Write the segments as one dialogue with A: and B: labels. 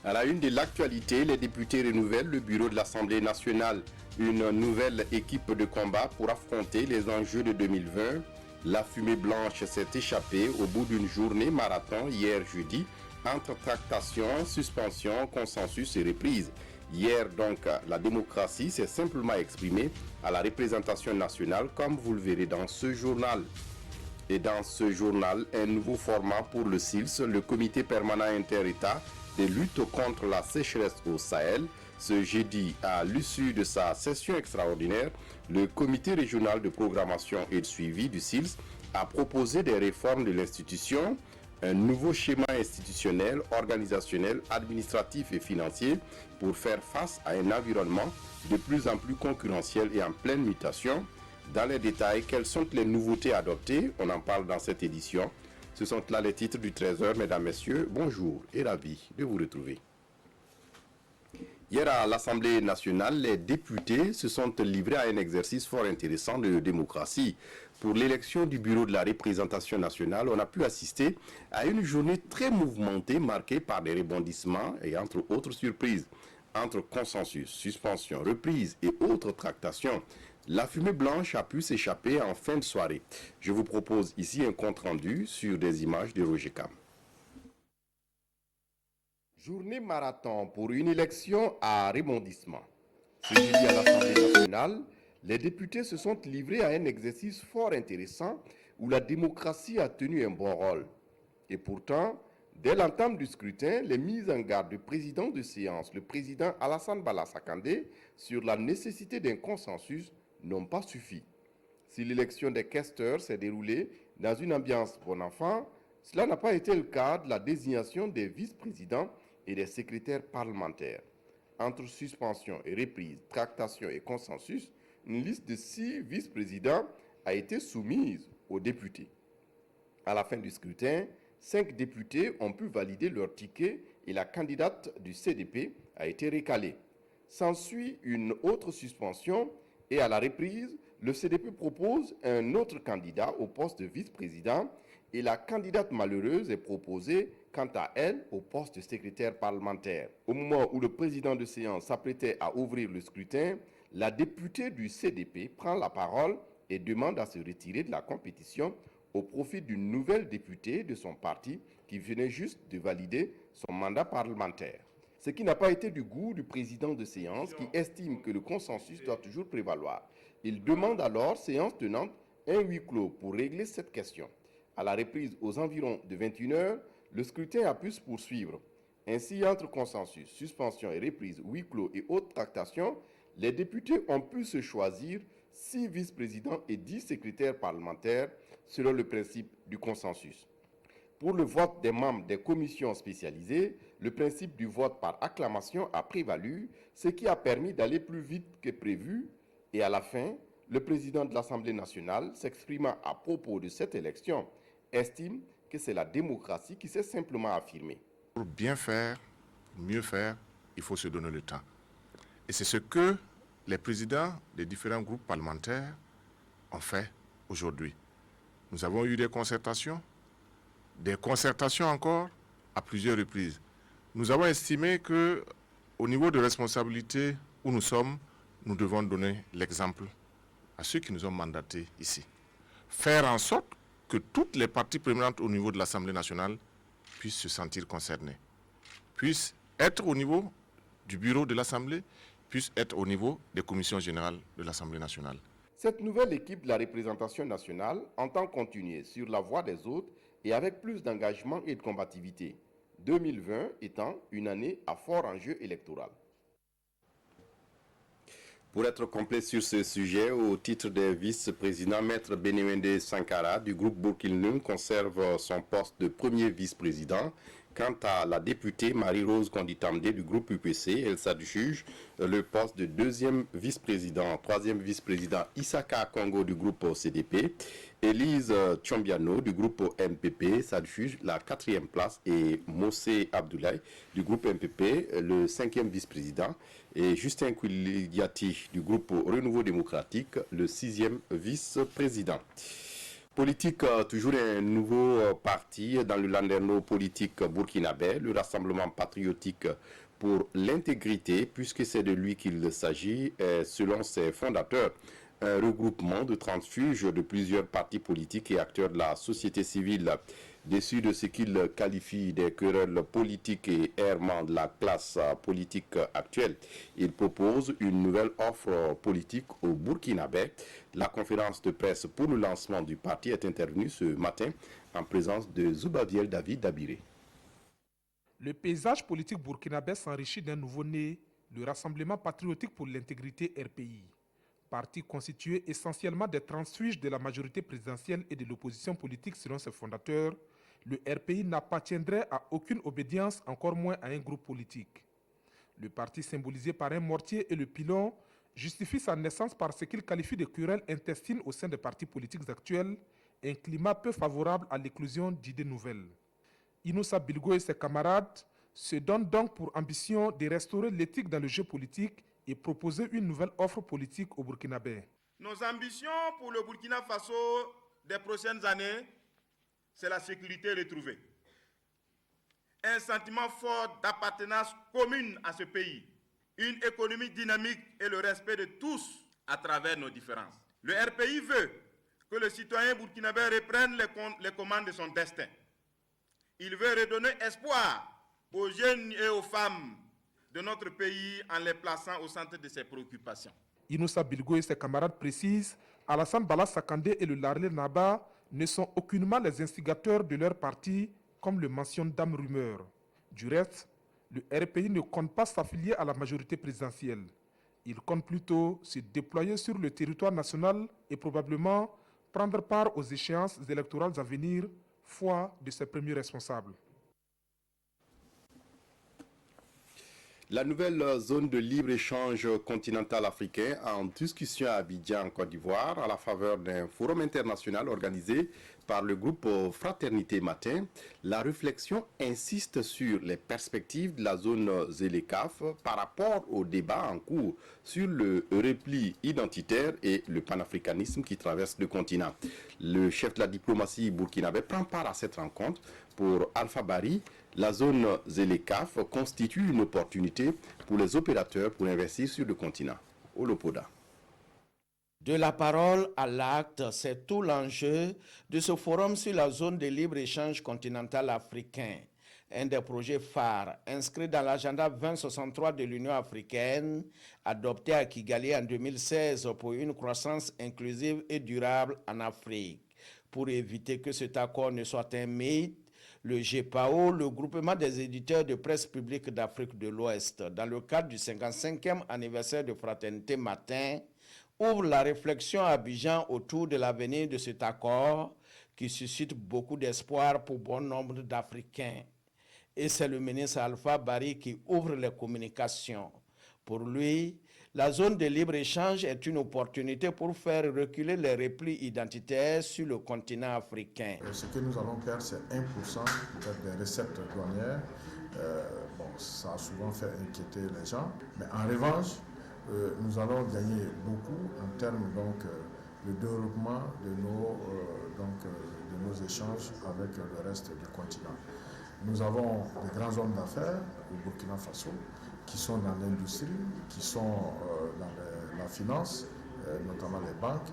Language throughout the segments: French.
A: À la une de l'actualité, les députés renouvellent le bureau de l'Assemblée nationale. Une nouvelle équipe de combat pour affronter les enjeux de 2020. La fumée blanche s'est échappée au bout d'une journée marathon hier jeudi, entre tractation, suspension, consensus et reprise. Hier donc, la démocratie s'est simplement exprimée à la représentation nationale, comme vous le verrez dans ce journal. Et dans ce journal, un nouveau format pour le CILS, le Comité permanent inter-État de lutte contre la sécheresse au Sahel. Ce jeudi, à l'issue de sa session extraordinaire, le Comité régional de programmation et de suivi du CILS a proposé des réformes de l'institution, un nouveau schéma institutionnel, organisationnel, administratif et financier pour faire face à un environnement de plus en plus concurrentiel et en pleine mutation. Dans les détails, quelles sont les nouveautés adoptées? On en parle dans cette édition. Ce sont là les titres du 13h, mesdames, messieurs. Bonjour et ravi de vous retrouver. Hier à l'Assemblée nationale, les députés se sont livrés à un exercice fort intéressant de démocratie. Pour l'élection du bureau de la représentation nationale, on a pu assister à une journée très mouvementée marquée par des rebondissements et entre autres surprises. Entre consensus, suspension, reprise et autres tractations, la fumée blanche a pu s'échapper en fin de soirée. Je vous propose ici un compte-rendu sur des images de Roger Cam. Journée marathon pour une élection à rebondissement. Ce jeudi à l'Assemblée nationale, les députés se sont livrés à un exercice fort intéressant où la démocratie a tenu un bon rôle. Et pourtant, dès l'entame du scrutin, les mises en garde du président de séance, le président Alassane Bala Sakandé, sur la nécessité d'un consensus n'ont pas suffi. Si l'élection des questeurs s'est déroulée dans une ambiance bon enfant, cela n'a pas été le cas de la désignation des vice-présidents et des secrétaires parlementaires. Entre suspension et reprise, tractation et consensus, une liste de 6 vice-présidents a été soumise aux députés. À la fin du scrutin, 5 députés ont pu valider leur ticket et la candidate du CDP a été recalée. S'ensuit une autre suspension et à la reprise, le CDP propose un autre candidat au poste de vice-président et la candidate malheureuse est proposée, quant à elle, au poste de secrétaire parlementaire. Au moment où le président de séance s'apprêtait à ouvrir le scrutin, la députée du CDP prend la parole et demande à se retirer de la compétition au profit d'une nouvelle députée de son parti qui venait juste de valider son mandat parlementaire. Ce qui n'a pas été du goût du président de séance qui estime que le consensus doit toujours prévaloir. Il demande alors, séance tenante, un huis clos pour régler cette question. À la reprise aux environs de 21h, le scrutin a pu se poursuivre. Ainsi, entre consensus, suspension et reprise, huis clos et autres tractations, les députés ont pu se choisir 6 vice-présidents et 10 secrétaires parlementaires selon le principe du consensus. Pour le vote des membres des commissions spécialisées, le principe du vote par acclamation a prévalu, ce qui a permis d'aller plus vite que prévu. Et à la fin, le président de l'Assemblée nationale, s'exprimant à propos de cette élection, estime que c'est la démocratie qui s'est simplement affirmée.
B: Pour bien faire, pour mieux faire, il faut se donner le temps. Et c'est ce que les présidents des différents groupes parlementaires ont fait aujourd'hui. Nous avons eu des concertations encore à plusieurs reprises. Nous avons estimé qu'au niveau de responsabilité où nous sommes, nous devons donner l'exemple à ceux qui nous ont mandatés ici. Faire en sorte que toutes les parties prenantes au niveau de l'Assemblée nationale puissent se sentir concernées, puissent être au niveau du bureau de l'Assemblée, puissent être au niveau des commissions générales de l'Assemblée nationale.
A: Cette nouvelle équipe de la représentation nationale entend continuer sur la voie des autres et avec plus d'engagement et de combativité, 2020 étant une année à fort enjeu électoral. Pour être complet sur ce sujet, au titre des vice-présidents, Maître Benewende Sankara du groupe Burkilnum conserve son poste de premier vice-président. Quant à la députée Marie-Rose Konditamde du groupe UPC, elle s'adjuge le poste de deuxième vice-président. Troisième vice-président, Isaka Kongo du groupe CDP. Élise Tchombiano du groupe MPP s'adjuge la 4e place et Mossé Abdoulaye du groupe MPP, le 5e vice-président. Et Justin Kouligiati du groupe Renouveau démocratique, le 6e vice-président. Politique, toujours un nouveau parti dans le landerneau politique burkinabé, le Rassemblement patriotique pour l'intégrité, puisque c'est de lui qu'il s'agit, selon ses fondateurs. Un regroupement de transfuges de plusieurs partis politiques et acteurs de la société civile. Déçus de ce qu'ils qualifient des querelles politiques et errements de la classe politique actuelle, ils proposent une nouvelle offre politique au Burkinabé. La conférence de presse pour le lancement du parti est intervenue ce matin en présence de Zoubaviel David Dabiré.
C: Le paysage politique burkinabé s'enrichit d'un nouveau-né, le Rassemblement patriotique pour l'intégrité RPI. Parti constitué essentiellement des transfuges de la majorité présidentielle et de l'opposition politique selon ses fondateurs, le RPI n'appartiendrait à aucune obédience, encore moins à un groupe politique. Le parti symbolisé par un mortier et le pilon justifie sa naissance par ce qu'il qualifie de querelles intestines au sein des partis politiques actuels, un climat peu favorable à l'éclosion d'idées nouvelles. Inoussa Bilgo et ses camarades se donnent donc pour ambition de restaurer l'éthique dans le jeu politique et proposer une nouvelle offre politique au Burkinabé.
D: Nos ambitions pour le Burkina Faso des prochaines années, c'est la sécurité retrouvée. Un sentiment fort d'appartenance commune à ce pays, une économie dynamique et le respect de tous à travers nos différences. Le RPI veut que le citoyen burkinabé reprenne les commandes de son destin. Il veut redonner espoir aux jeunes et aux femmes de notre pays en les plaçant au centre de ses préoccupations.
C: Inoussa Bilgo et ses camarades précisent, Alassane Bala Sakandé et le Larlé Naba ne sont aucunement les instigateurs de leur parti, comme le mentionne Dame Rumeur. Du reste, le RPI ne compte pas s'affilier à la majorité présidentielle. Il compte plutôt se déployer sur le territoire national et probablement prendre part aux échéances électorales à venir, foi de ses premiers responsables.
A: La nouvelle zone de libre-échange continental africain en discussion à Abidjan, en Côte d'Ivoire, à la faveur d'un forum international organisé par le groupe Fraternité Matin. La réflexion insiste sur les perspectives de la zone ZLECAf par rapport au débat en cours sur le repli identitaire et le panafricanisme qui traverse le continent. Le chef de la diplomatie burkinabé prend part à cette rencontre. Pour Alpha Bari, la zone ZLECAf constitue une opportunité pour les opérateurs pour investir sur le continent. Olopoda.
E: De la parole à l'acte, c'est tout l'enjeu de ce forum sur la zone de libre-échange continental africain, un des projets phares inscrits dans l'agenda 2063 de l'Union africaine, adopté à Kigali en 2016 pour une croissance inclusive et durable en Afrique. Pour éviter que cet accord ne soit un mythe, le GPAO, le groupement des éditeurs de presse publique d'Afrique de l'Ouest, dans le cadre du 55e anniversaire de Fraternité Matin, ouvre la réflexion à Abidjan autour de l'avenir de cet accord qui suscite beaucoup d'espoir pour bon nombre d'Africains. Et c'est le ministre Alpha Bari qui ouvre les communications. Pour lui, la zone de libre-échange est une opportunité pour faire reculer les replis identitaires sur le continent africain.
F: Ce que nous allons perdre, c'est 1% des recettes douanières. Ça a souvent fait inquiéter les gens. Mais en revanche, nous allons gagner beaucoup en termes de développement de nos échanges avec le reste du continent. Nous avons des grands hommes d'affaires au Burkina Faso qui sont dans l'industrie, qui sont dans la finance, notamment les banques,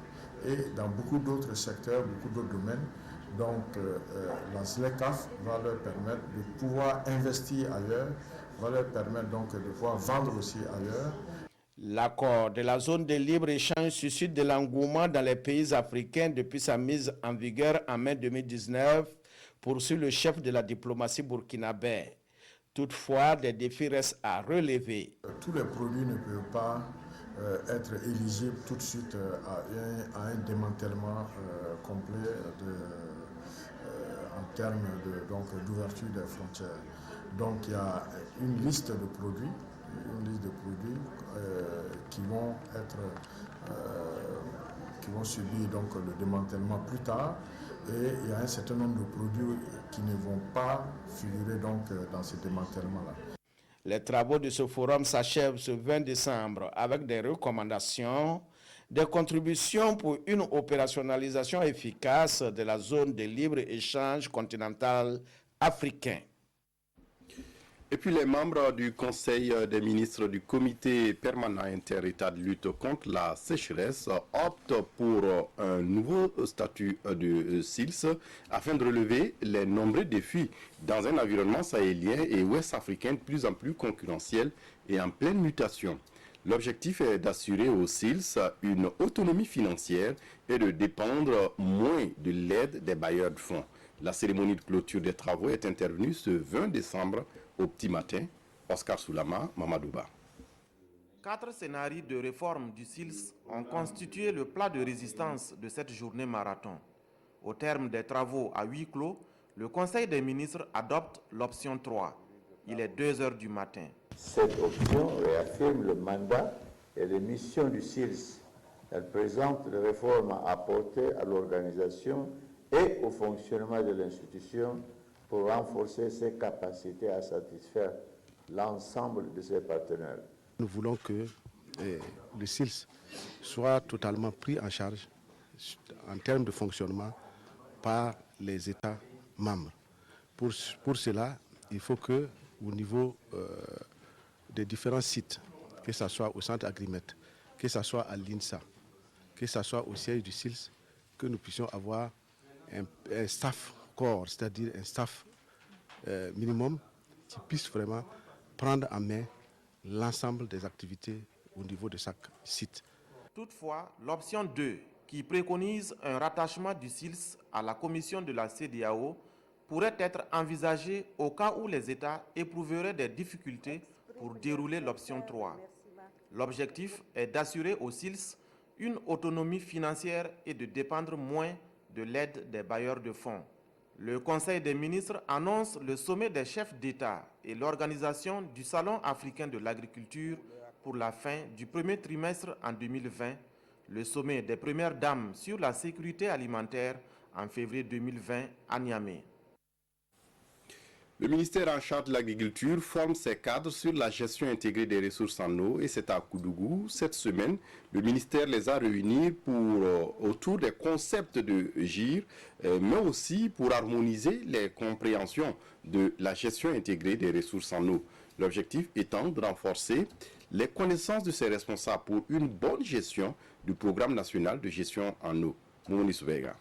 F: et dans beaucoup d'autres secteurs, beaucoup d'autres domaines. Donc la ZLECAf va leur permettre de pouvoir investir ailleurs, va leur permettre donc de pouvoir vendre aussi ailleurs.
E: L'accord de la zone de libre-échange suscite de l'engouement dans les pays africains depuis sa mise en vigueur en mai 2019, poursuit le chef de la diplomatie burkinabé. Toutefois, des défis restent à relever.
F: Tous les produits ne peuvent pas être éligibles tout de suite à un démantèlement complet en termes d'ouverture des frontières. Donc il y a une liste de produits qui vont subir donc le démantèlement plus tard, et il y a un certain nombre de produits qui ne vont pas figurer donc dans ce démantèlement-là.
E: Les travaux de ce forum s'achèvent ce 20 décembre avec des recommandations, des contributions pour une opérationnalisation efficace de la zone de libre-échange continentale africain.
A: Et puis les membres du Conseil des ministres du Comité permanent inter-État de lutte contre la sécheresse optent pour un nouveau statut de SILS afin de relever les nombreux défis dans un environnement sahélien et ouest-africain de plus en plus concurrentiel et en pleine mutation. L'objectif est d'assurer aux SILS une autonomie financière et de dépendre moins de l'aide des bailleurs de fonds. La cérémonie de clôture des travaux est intervenue ce 20 décembre au petit matin. Oscar Soulama, Mamadouba.
E: 4 scénarios de réforme du SILS ont constitué le plat de résistance de cette journée marathon. Au terme des travaux à huis clos, le Conseil des ministres adopte l'option 3. Il est 2 heures du matin.
G: Cette option réaffirme le mandat et les missions du SILS. Elle présente les réformes à apporter à l'organisation et au fonctionnement de l'institution pour renforcer ses capacités à satisfaire l'ensemble de ses partenaires.
H: Nous voulons que le SILS soit totalement pris en charge en termes de fonctionnement par les États membres. Pour cela, il faut que au niveau des différents sites, que ce soit au centre Agrimet, que ce soit à l'INSA, que ce soit au siège du SILS, que nous puissions avoir un staff corps, c'est-à-dire un staff minimum qui puisse vraiment prendre en main l'ensemble des activités au niveau de chaque site.
E: Toutefois, l'option 2, qui préconise un rattachement du SILS à la commission de la CEDEAO, pourrait être envisagée au cas où les États éprouveraient des difficultés pour dérouler l'option 3. L'objectif est d'assurer au SILS une autonomie financière et de dépendre moins de l'aide des bailleurs de fonds. Le Conseil des ministres annonce le sommet des chefs d'État et l'organisation du Salon africain de l'agriculture pour la fin du premier trimestre en 2020, le sommet des premières dames sur la sécurité alimentaire en février 2020 à Niamey.
A: Le ministère en charge de l'agriculture forme ses cadres sur la gestion intégrée des ressources en eau et c'est à Koudougou. Cette semaine, le ministère les a réunis autour des concepts de GIR, mais aussi pour harmoniser les compréhensions de la gestion intégrée des ressources en eau. L'objectif étant de renforcer les connaissances de ces responsables pour une bonne gestion du programme national de gestion en eau. Moumouni Soubega.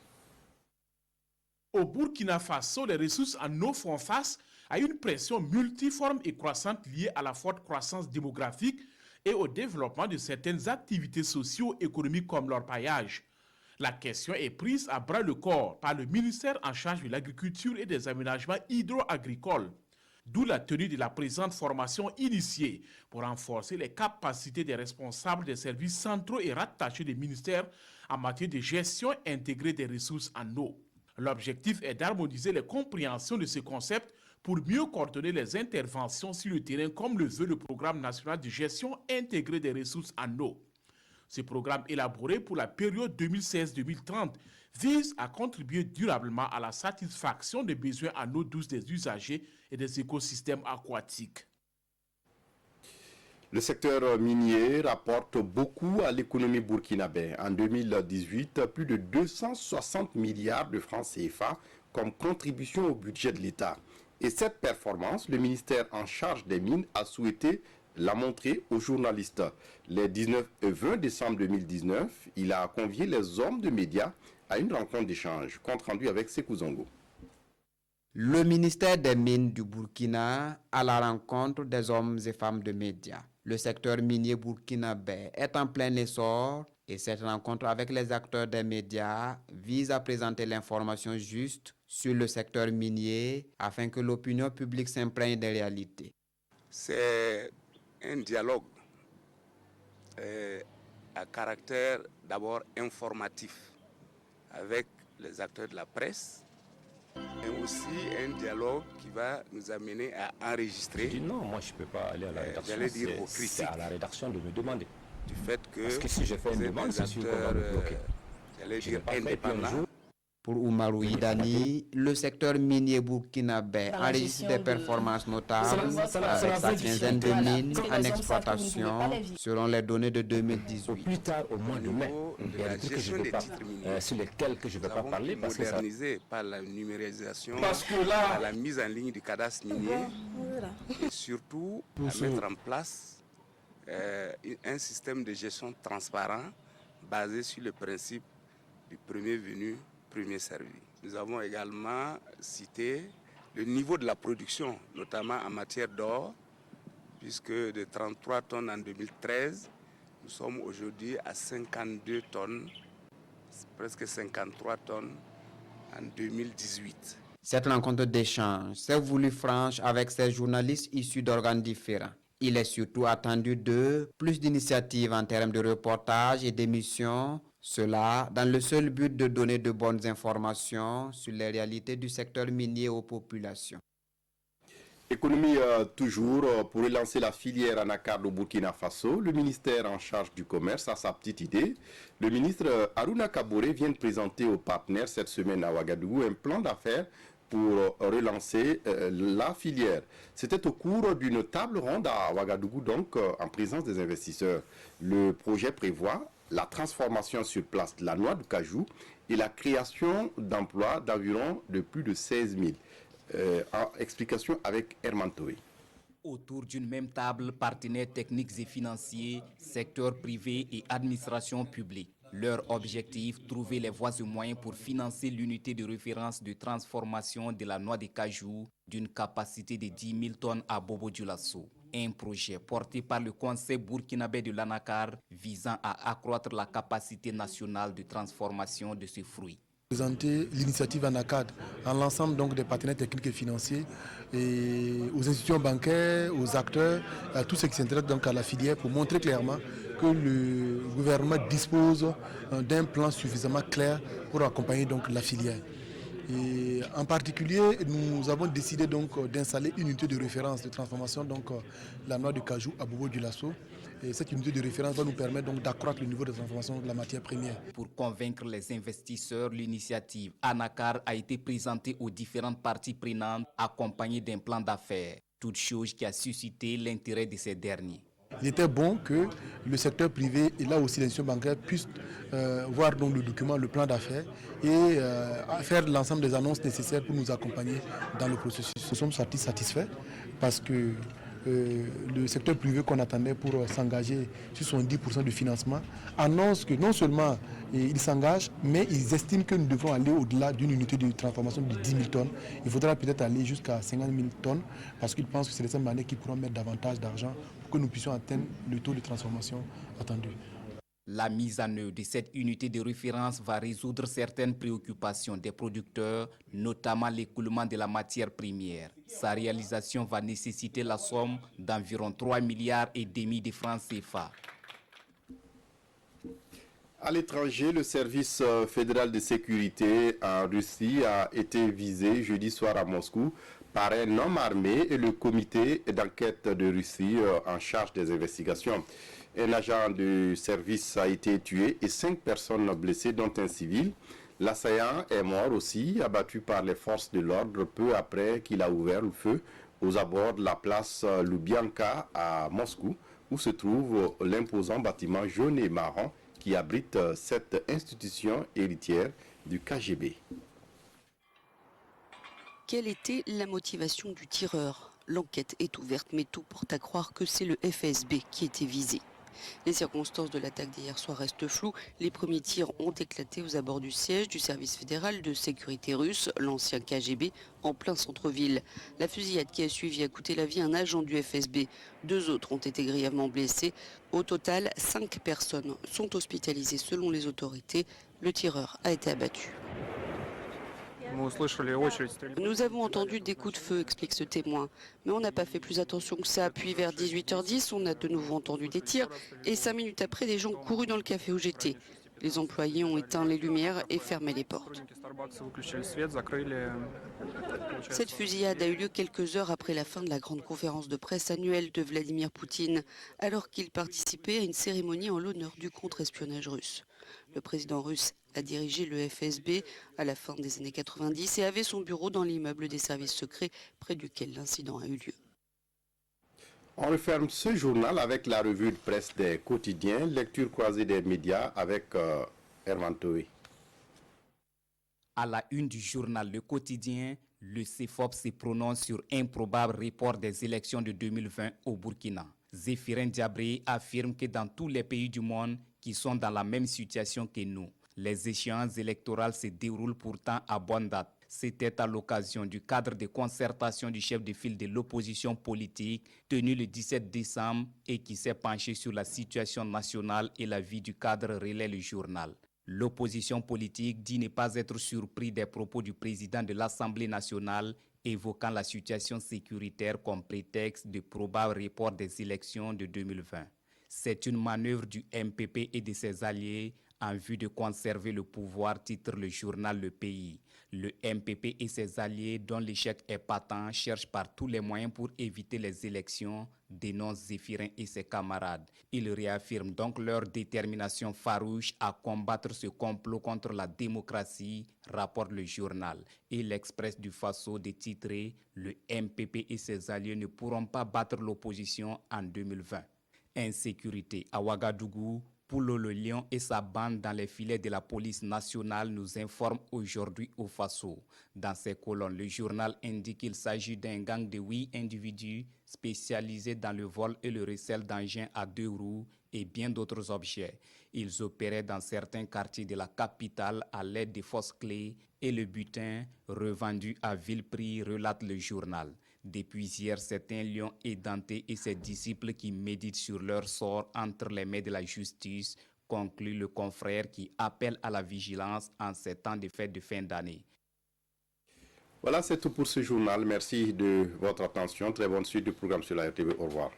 I: Au Burkina Faso, les ressources en eau font face à une pression multiforme et croissante liée à la forte croissance démographique et au développement de certaines activités socio-économiques comme l'orpaillage. La question est prise à bras le corps par le ministère en charge de l'agriculture et des aménagements hydro-agricoles. D'où la tenue de la présente formation initiée pour renforcer les capacités des responsables des services centraux et rattachés des ministères en matière de gestion intégrée des ressources en eau. L'objectif est d'harmoniser les compréhensions de ce concept pour mieux coordonner les interventions sur le terrain comme le veut le programme national de gestion intégrée des ressources en eau. Ce programme élaboré pour la période 2016-2030 vise à contribuer durablement à la satisfaction des besoins en eau douce des usagers et des écosystèmes aquatiques.
A: Le secteur minier rapporte beaucoup à l'économie burkinabé. En 2018, plus de 260 milliards de francs CFA comme contribution au budget de l'État. Et cette performance, le ministère en charge des mines a souhaité la montrer aux journalistes. Les 19 et 20 décembre 2019, il a convié les hommes de médias à une rencontre d'échange, compte rendu avec Sékou Zongo.
J: Le ministère des Mines du Burkina à la rencontre des hommes et femmes de médias. Le secteur minier burkinabé est en plein essor et cette rencontre avec les acteurs des médias vise à présenter l'information juste sur le secteur minier afin que l'opinion publique s'imprègne des réalités.
K: C'est un dialogue à caractère d'abord informatif avec les acteurs de la presse et aussi un dialogue qui va nous amener à enregistrer.
L: Non, moi je ne peux pas aller à la rédaction.
K: J'allais dire aux critiques.
L: C'est à la rédaction de me demander.
K: Du fait que
L: parce que si je fais une demande, c'est sûr qu'on va me bloquer.
K: J'allais dire indépendant.
J: Pour Oumarou Idani, le secteur minier burkinabé enregistre des performances notables avec sa quinzaine de mines en exploitation selon les données de 2018.
L: Plus tard, au mois de mai, il y a des trucs sur lesquels je ne vais pas parler parce que ça...
K: modernisé par la numérisation, par la mise en ligne du cadastre minier et surtout à mettre en place un système de gestion transparent basé sur le principe du premier venu, premier servi. Nous avons également cité le niveau de la production, notamment en matière d'or, puisque de 33 tonnes en 2013, nous sommes aujourd'hui à 52 tonnes, presque 53 tonnes en 2018.
J: Cette rencontre d'échange s'est voulue franche avec ces journalistes issus d'organes différents. Il est surtout attendu de plus d'initiatives en termes de reportage et d'émissions, cela dans le seul but de donner de bonnes informations sur les réalités du secteur minier aux populations.
A: Économie toujours, pour relancer la filière anacarde au Burkina Faso, le ministère en charge du commerce a sa petite idée. Le ministre Harouna Kaboré vient de présenter aux partenaires cette semaine à Ouagadougou un plan d'affaires pour relancer la filière. C'était au cours d'une table ronde à Ouagadougou, donc en présence des investisseurs. Le projet prévoit la transformation sur place de la noix de cajou et la création d'emplois d'environ de plus de 16 000. Explication avec Herman Toé.
M: Autour d'une même table, partenaires techniques et financiers, secteur privé et administration publique. Leur objectif, trouver les voies et moyens pour financer l'unité de référence de transformation de la noix de cajou d'une capacité de 10 000 tonnes à Bobo-Dioulasso. Un projet porté par le Conseil burkinabé de l'anacarde visant à accroître la capacité nationale de transformation de ce fruit.
N: Présenter l'initiative anacarde en l'ensemble donc des partenaires techniques et financiers et aux institutions bancaires, aux acteurs, à tous ceux qui s'intéressent donc à la filière pour montrer clairement que le gouvernement dispose d'un plan suffisamment clair pour accompagner donc la filière. Et en particulier, nous avons décidé donc d'installer une unité de référence de transformation, donc la noix de cajou à Bobo-Dioulasso. Et cette unité de référence va nous permettre donc d'accroître le niveau de transformation de la matière première.
M: Pour convaincre les investisseurs, l'initiative Anacar a été présentée aux différentes parties prenantes, accompagnée d'un plan d'affaires, toute chose qui a suscité l'intérêt de ces derniers.
N: Il était bon que le secteur privé et là aussi l'institution bancaire puissent voir donc le document, le plan d'affaires et faire l'ensemble des annonces nécessaires pour nous accompagner dans le processus. Nous sommes satisfaits parce que le secteur privé qu'on attendait pour s'engager sur son 10% de financement annonce que non seulement ils s'engagent, mais ils estiment que nous devrons aller au-delà d'une unité de transformation de 10 000 tonnes. Il faudra peut-être aller jusqu'à 50 000 tonnes parce qu'ils pensent que c'est les mêmes années qui pourront mettre davantage d'argent pour que nous puissions atteindre le taux de transformation attendu.
M: La mise en œuvre de cette unité de référence va résoudre certaines préoccupations des producteurs, notamment l'écoulement de la matière première. Sa réalisation va nécessiter la somme d'environ 3,5 milliards de francs CFA.
A: À l'étranger, le service fédéral de sécurité en Russie a été visé jeudi soir à Moscou par un homme armé et le comité d'enquête de Russie en charge des investigations. Un agent du service a été tué et 5 personnes blessées, dont un civil. L'assaillant est mort aussi, abattu par les forces de l'ordre peu après qu'il a ouvert le feu aux abords de la place Loubianka à Moscou, où se trouve l'imposant bâtiment jaune et marron qui abrite cette institution héritière du KGB.
O: Quelle était la motivation du tireur? L'enquête est ouverte, mais tout porte à croire que c'est le FSB qui était visé. Les circonstances de l'attaque d'hier soir restent floues. Les premiers tirs ont éclaté aux abords du siège du service fédéral de sécurité russe, l'ancien KGB, en plein centre-ville. La fusillade qui a suivi a coûté la vie à un agent du FSB. 2 autres ont été grièvement blessés. Au total, 5 personnes sont hospitalisées selon les autorités. Le tireur a été abattu. Nous avons entendu des coups de feu, explique ce témoin. Mais on n'a pas fait plus attention que ça. Puis vers 18h10, on a de nouveau entendu des tirs. Et 5 minutes après, des gens courus dans le café où j'étais. Les employés ont éteint les lumières et fermé les portes. Cette fusillade a eu lieu quelques heures après la fin de la grande conférence de presse annuelle de Vladimir Poutine, alors qu'il participait à une cérémonie en l'honneur du contre-espionnage russe. Le président russe a dirigé le FSB à la fin des années 90 et avait son bureau dans l'immeuble des services secrets près duquel l'incident a eu lieu.
A: On referme ce journal avec la revue de presse des quotidiens, lecture croisée des médias avec Herman Toé.
M: À la une du journal Le Quotidien, le CEFOP se prononce sur improbable report des élections de 2020 au Burkina. Zéphirin Diabré affirme que dans tous les pays du monde qui sont dans la même situation que nous, les échéances électorales se déroulent pourtant à bonne date. C'était à l'occasion du cadre de concertation du chef de file de l'opposition politique tenu le 17 décembre et qui s'est penché sur la situation nationale et la vie du cadre, relaie le journal. L'opposition politique dit ne pas être surpris des propos du président de l'Assemblée nationale évoquant la situation sécuritaire comme prétexte de probable report des élections de 2020. C'est une manœuvre du MPP et de ses alliés en vue de conserver le pouvoir, titre le journal Le Pays. Le MPP et ses alliés, dont l'échec est patent, cherchent par tous les moyens pour éviter les élections, dénonce Zéphirin et ses camarades. Ils réaffirment donc leur détermination farouche à combattre ce complot contre la démocratie, rapporte le journal. Et l'Express du Faso de titrer « Le MPP et ses alliés ne pourront pas battre l'opposition en 2020 ». Insécurité à Ouagadougou. Poulo le Lion et sa bande dans les filets de la police nationale nous informent aujourd'hui au Faso. Dans ces colonnes, le journal indique qu'il s'agit d'un gang de 8 individus spécialisés dans le vol et le recel d'engins à 2 roues et bien d'autres objets. Ils opéraient dans certains quartiers de la capitale à l'aide de fausses clés et le butin revendu à vil prix, relate le journal. Depuis hier, c'est un lion édenté et ses disciples qui méditent sur leur sort entre les mains de la justice, conclut le confrère qui appelle à la vigilance en ces temps de fête de fin d'année.
A: Voilà, c'est tout pour ce journal. Merci de votre attention. Très bonne suite du programme sur la RTV. Au revoir.